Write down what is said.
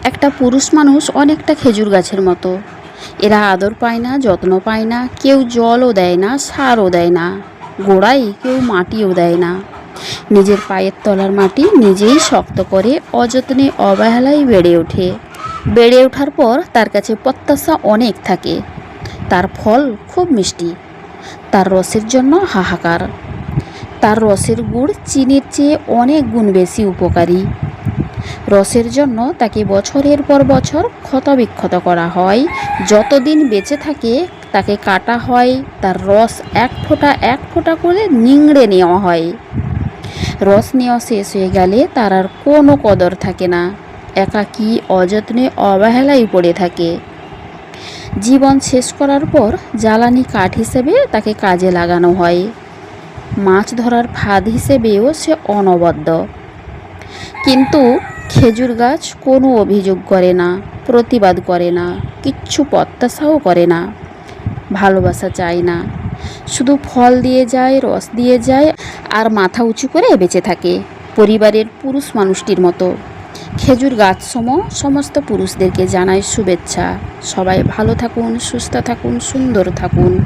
একটা পুরুষ মানুষ অনেকটা খেজুর গাছের মতো। এরা আদর পায় না, যত্ন পায় না, কেউ জলও দেয় না, সারও দেয় না, গোড়ায় কেউ মাটিও দেয় না। নিজের পায়ের তলার মাটি নিজেই শক্ত করে অযত্নে অবহেলায় বেড়ে ওঠে। বেড়ে ওঠার পর তার কাছে প্রত্যাশা অনেক থাকে। তার ফল খুব মিষ্টি, তার রসের জন্য হাহাকার। তার রসের গুড় চিনির চেয়ে অনেক গুণ বেশি উপকারী। রসের জন্য তাকে বছরের পর বছর ক্ষতবিক্ষত করা হয়। যতদিন বেঁচে থাকে তাকে কাটা হয়, তার রস এক ফোঁটা করে নিংড়ে নেওয়া হয়। রস নেওয়া শেষ হয়ে গেলে তার আর কোনো কদর থাকে না। একাকী, অযত্নে, অবহেলায় পড়ে থাকে। জীবন শেষ করার পর জ্বালানি কাঠ হিসেবে তাকে কাজে লাগানো হয়। মাছ ধরার ফাঁদ হিসেবেও সে অনবদ্য। কিন্তু খেজুর গাছ কোনো অভিযোগ করে না, প্রতিবাদ করে না, কিচ্ছু প্রত্যাশাও করে না, ভালোবাসা চায় না। শুধু ফল দিয়ে যায়, রস দিয়ে যায়, আর মাথা উঁচু করে বেঁচে থাকে পরিবারের পুরুষ মানুষটির মতো। খেজুর গাছ সমস্ত পুরুষদেরকে জানায় শুভেচ্ছা। সবাই ভালো থাকুন, সুস্থ থাকুন, সুন্দর থাকুন।